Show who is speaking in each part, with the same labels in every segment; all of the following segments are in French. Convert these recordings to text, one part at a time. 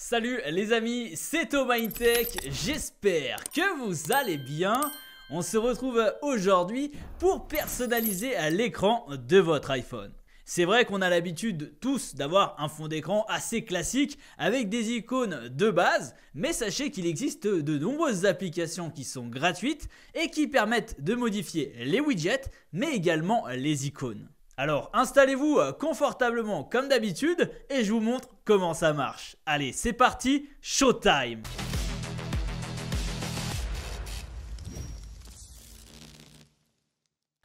Speaker 1: Salut les amis, c'est Thomas Tech, j'espère que vous allez bien. On se retrouve aujourd'hui pour personnaliser l'écran de votre iPhone. C'est vrai qu'on a l'habitude tous d'avoir un fond d'écran assez classique avec des icônes de base, mais sachez qu'il existe de nombreuses applications qui sont gratuites et qui permettent de modifier les widgets mais également les icônes. Alors installez-vous confortablement comme d'habitude et je vous montre comment ça marche. Allez, c'est parti, showtime!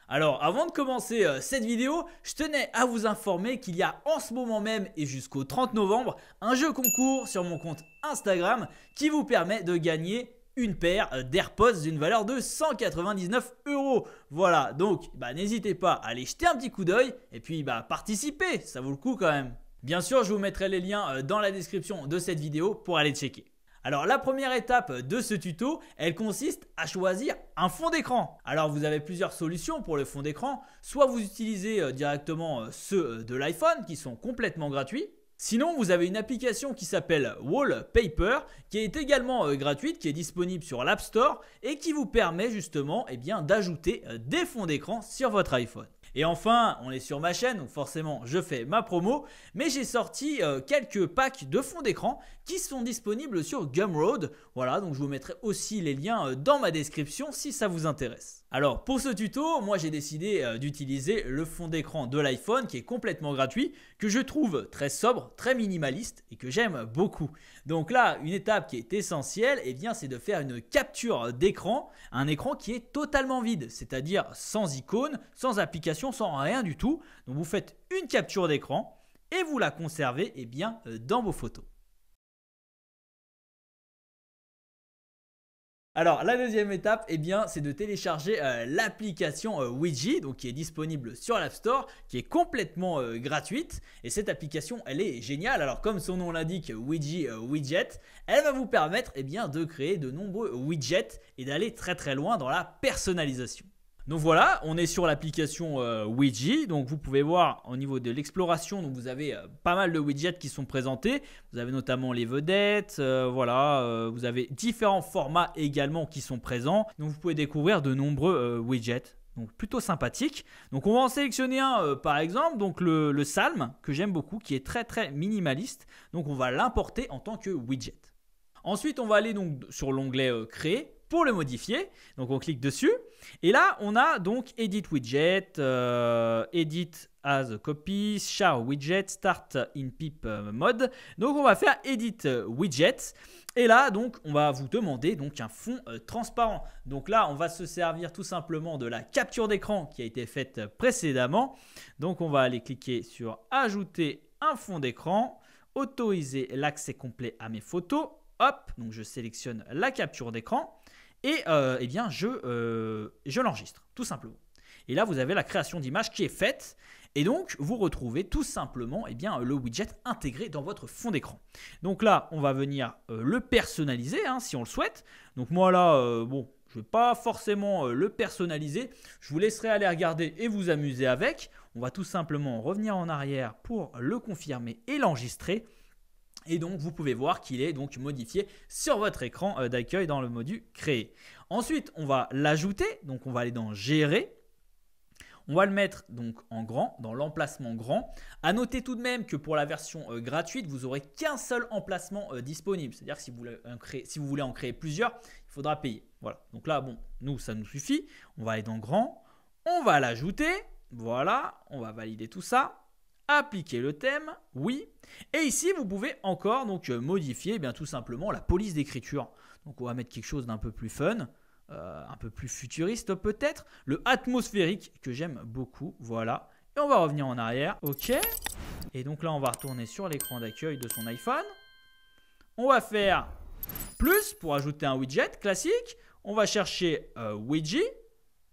Speaker 1: Alors avant de commencer cette vidéo, je tenais à vous informer qu'il y a en ce moment même et jusqu'au 30 novembre un jeu concours sur mon compte Instagram qui vous permet de gagner une paire d'AirPods d'une valeur de 199 €. Voilà, donc n'hésitez pas à aller jeter un petit coup d'œil et puis participer, ça vaut le coup quand même. Bien sûr, je vous mettrai les liens dans la description de cette vidéo pour aller checker. Alors la première étape de ce tuto, elle consiste à choisir un fond d'écran. Alors vous avez plusieurs solutions pour le fond d'écran. Soit vous utilisez directement ceux de l'iPhone qui sont complètement gratuits. Sinon, vous avez une application qui s'appelle Wallpaper qui est également gratuite, qui est disponible sur l'App Store et qui vous permet justement d'ajouter des fonds d'écran sur votre iPhone. Et enfin, on est sur ma chaîne, donc forcément je fais ma promo, mais j'ai sorti quelques packs de fonds d'écran qui sont disponibles sur Gumroad. Voilà, donc je vous mettrai aussi les liens dans ma description si ça vous intéresse. Alors pour ce tuto, moi j'ai décidé d'utiliser le fond d'écran de l'iPhone qui est complètement gratuit, que je trouve très sobre, très minimaliste et que j'aime beaucoup. Donc là, une étape qui est essentielle, c'est de faire une capture d'écran, un écran qui est totalement vide, c'est-à-dire sans icône, sans application, sans rien du tout. Donc vous faites une capture d'écran et vous la conservez dans vos photos. Alors la deuxième étape, c'est de télécharger l'application Widgy, donc qui est disponible sur l'App Store, qui est complètement gratuite. Et cette application, elle est géniale. Alors comme son nom l'indique, Widgy Widget, elle va vous permettre de créer de nombreux widgets et d'aller très très loin dans la personnalisation. Donc voilà, on est sur l'application Widgy. Donc vous pouvez voir au niveau de l'exploration, donc vous avez pas mal de widgets qui sont présentés. Vous avez notamment les vedettes, vous avez différents formats également qui sont présents. Donc vous pouvez découvrir de nombreux widgets. Donc plutôt sympathique. Donc on va en sélectionner un par exemple, donc le Salm que j'aime beaucoup, qui est très très minimaliste. Donc on va l'importer en tant que widget. Ensuite on va aller donc sur l'onglet créer pour le modifier. Donc on clique dessus et là on a donc Edit Widget, Edit as a Copy, Share Widget, Start in Pip Mode. Donc on va faire Edit Widget et là donc on va vous demander donc un fond transparent. Donc là on va se servir tout simplement de la capture d'écran qui a été faite précédemment. Donc on va aller cliquer sur Ajouter un fond d'écran, autoriser l'accès complet à mes photos. Hop, donc je sélectionne la capture d'écran et je l'enregistre tout simplement. Et là, vous avez la création d'image qui est faite et donc vous retrouvez tout simplement le widget intégré dans votre fond d'écran. Donc là, on va venir le personnaliser si on le souhaite. Donc moi là, je ne vais pas forcément le personnaliser. Je vous laisserai aller regarder et vous amuser avec. On va tout simplement revenir en arrière pour le confirmer et l'enregistrer. Et donc, vous pouvez voir qu'il est donc modifié sur votre écran d'accueil dans le module créer. Ensuite, on va l'ajouter. Donc, on va aller dans gérer. On va le mettre donc en grand, dans l'emplacement grand. À noter tout de même que pour la version gratuite, vous n'aurez qu'un seul emplacement disponible. C'est-à-dire que si vous voulez en créer plusieurs, il faudra payer. Voilà. Donc là, nous, ça nous suffit. On va aller dans grand. On va l'ajouter. Voilà. On va valider tout ça. Appliquer le thème, oui. Et ici, vous pouvez encore modifier tout simplement la police d'écriture. Donc, on va mettre quelque chose d'un peu plus fun, un peu plus futuriste peut-être. Le atmosphérique que j'aime beaucoup, voilà. Et on va revenir en arrière, ok. Et donc là, on va retourner sur l'écran d'accueil de son iPhone. On va faire plus pour ajouter un widget classique. On va chercher Widgy,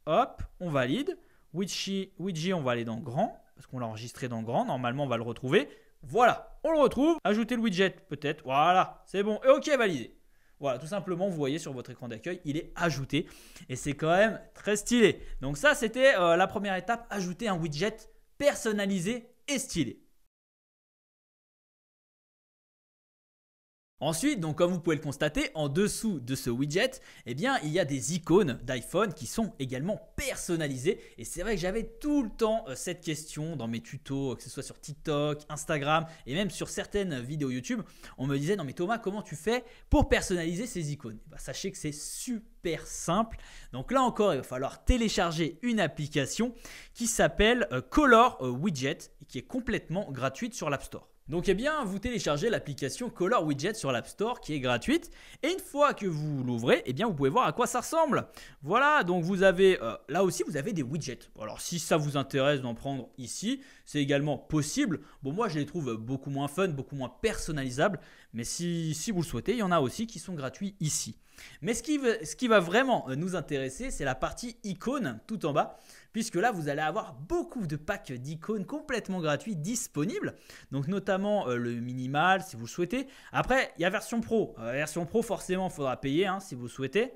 Speaker 1: hop, on valide. Widgy, on va aller dans grand. Parce qu'on l'a enregistré dans grand, normalement on va le retrouver. Voilà, on le retrouve. Ajouter le widget peut-être, voilà, c'est bon. Et ok, validé. Voilà, tout simplement, vous voyez sur votre écran d'accueil, il est ajouté. Et c'est quand même très stylé. Donc ça, c'était la première étape, ajouter un widget personnalisé et stylé. Ensuite, donc comme vous pouvez le constater, en dessous de ce widget, eh bien, il y a des icônes d'iPhone qui sont également personnalisées. Et c'est vrai que j'avais tout le temps cette question dans mes tutos, que ce soit sur TikTok, Instagram et même sur certaines vidéos YouTube. On me disait, non mais Thomas, comment tu fais pour personnaliser ces icônes? Sachez que c'est super simple. Donc là encore, il va falloir télécharger une application qui s'appelle Color Widget et qui est complètement gratuite sur l'App Store. Donc eh bien, vous téléchargez l'application Color Widget sur l'App Store qui est gratuite et une fois que vous l'ouvrez, eh bien vous pouvez voir à quoi ça ressemble. Voilà, donc vous avez là aussi vous avez des widgets. Alors si ça vous intéresse d'en prendre ici, c'est également possible. Bon, moi je les trouve beaucoup moins fun, beaucoup moins personnalisables, mais si vous le souhaitez, il y en a aussi qui sont gratuits ici. Mais ce qui va vraiment nous intéresser, c'est la partie icônes tout en bas, puisque là vous allez avoir beaucoup de packs d'icônes complètement gratuits disponibles, donc notamment le minimal si vous le souhaitez. Après il y a version pro, version pro forcément il faudra payer si vous le souhaitez.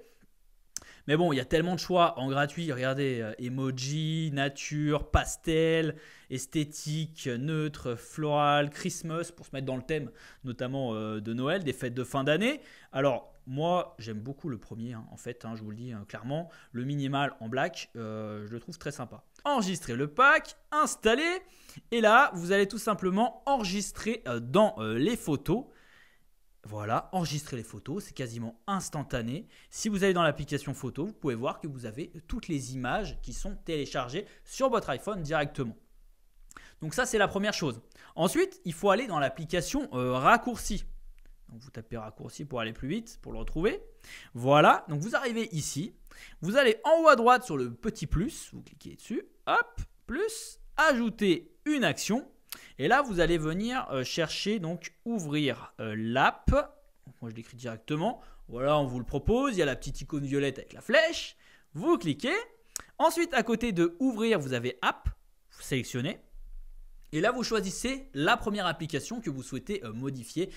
Speaker 1: Mais bon, il y a tellement de choix en gratuit. Regardez, emoji, nature, pastel, esthétique, neutre, floral, Christmas pour se mettre dans le thème notamment de Noël, des fêtes de fin d'année. Alors moi, j'aime beaucoup le premier en fait, je vous le dis clairement. Le minimal en black, je le trouve très sympa. Enregistrer le pack, installer. Et là, vous allez tout simplement enregistrer dans les photos. Voilà, enregistrer les photos, c'est quasiment instantané. Si vous allez dans l'application photo, vous pouvez voir que vous avez toutes les images qui sont téléchargées sur votre iPhone directement. Donc ça, c'est la première chose. Ensuite, il faut aller dans l'application raccourci. Donc vous tapez raccourci pour aller plus vite, pour le retrouver. Voilà, donc vous arrivez ici. Vous allez en haut à droite sur le petit plus, vous cliquez dessus. Hop, plus, ajouter une action. Et là, vous allez venir chercher, donc ouvrir l'app. Moi, je l'écris directement. Voilà, on vous le propose. Il y a la petite icône violette avec la flèche. Vous cliquez. Ensuite, à côté de ouvrir, vous avez app. Vous sélectionnez. Et là, vous choisissez la première application que vous souhaitez modifier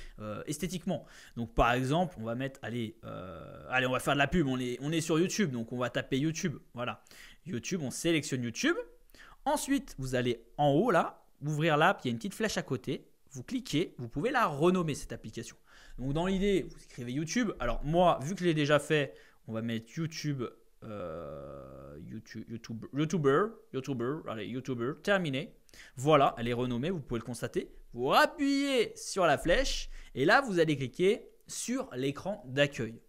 Speaker 1: esthétiquement. Donc, par exemple, on va mettre, allez, on va faire de la pub. On est sur YouTube, donc on va taper YouTube. Voilà, YouTube, on sélectionne YouTube. Ensuite, vous allez en haut là. Ouvrir l'app, il y a une petite flèche à côté, vous cliquez, vous pouvez la renommer cette application. Donc dans l'idée, vous écrivez YouTube. Alors moi, vu que je l'ai déjà fait, on va mettre YouTuber, allez, YouTuber, terminé. Voilà, elle est renommée, vous pouvez le constater. Vous appuyez sur la flèche et là, vous allez cliquer sur l'écran d'accueil.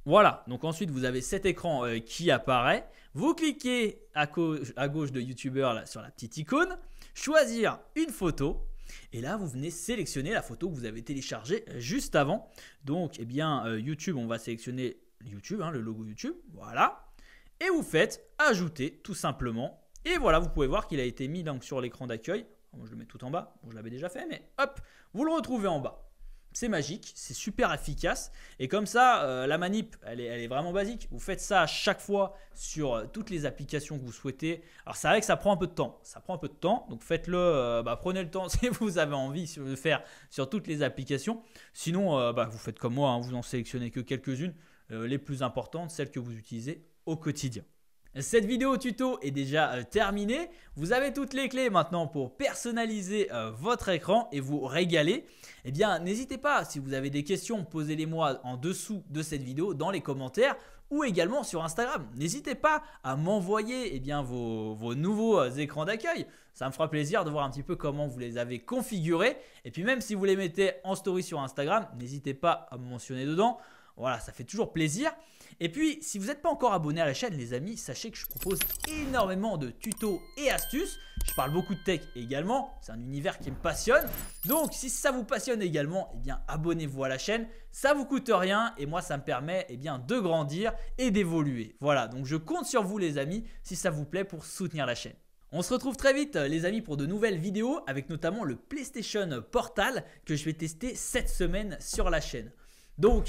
Speaker 1: Voilà, donc ensuite vous avez cet écran qui apparaît. Vous cliquez à gauche de YouTuber là, sur la petite icône, choisir une photo. Et là, vous venez sélectionner la photo que vous avez téléchargée juste avant. Donc, eh bien, YouTube, on va sélectionner YouTube, le logo YouTube. Voilà. Et vous faites ajouter tout simplement. Et voilà, vous pouvez voir qu'il a été mis donc, sur l'écran d'accueil. Moi, je le mets tout en bas. Bon, je l'avais déjà fait, mais hop, vous le retrouvez en bas. C'est magique, c'est super efficace et comme ça, la manip, elle est vraiment basique. Vous faites ça à chaque fois sur toutes les applications que vous souhaitez. Alors c'est vrai que ça prend un peu de temps, donc faites-le, prenez le temps si vous avez envie de le faire sur toutes les applications. Sinon, vous faites comme moi, vous en sélectionnez que quelques-unes, les plus importantes, celles que vous utilisez au quotidien. Cette vidéo tuto est déjà terminée. Vous avez toutes les clés maintenant pour personnaliser votre écran et vous régaler. Eh bien, n'hésitez pas, si vous avez des questions, posez-les-moi en dessous de cette vidéo dans les commentaires ou également sur Instagram. N'hésitez pas à m'envoyer vos nouveaux écrans d'accueil. Ça me fera plaisir de voir un petit peu comment vous les avez configurés. Et puis même si vous les mettez en story sur Instagram, n'hésitez pas à me mentionner dedans. Voilà, ça fait toujours plaisir. Et puis, si vous n'êtes pas encore abonné à la chaîne, les amis, sachez que je propose énormément de tutos et astuces. Je parle beaucoup de tech également. C'est un univers qui me passionne. Donc, si ça vous passionne également, eh bien, abonnez-vous à la chaîne. Ça ne vous coûte rien et moi, ça me permet de grandir et d'évoluer. Voilà, donc je compte sur vous, les amis, si ça vous plaît, pour soutenir la chaîne. On se retrouve très vite les amis pour de nouvelles vidéos avec notamment le PlayStation Portal que je vais tester cette semaine sur la chaîne. Donc,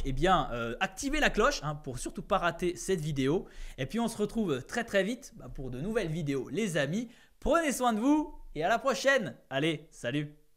Speaker 1: activez la cloche pour surtout pas rater cette vidéo. Et puis, on se retrouve très très vite pour de nouvelles vidéos, les amis. Prenez soin de vous et à la prochaine. Allez, salut!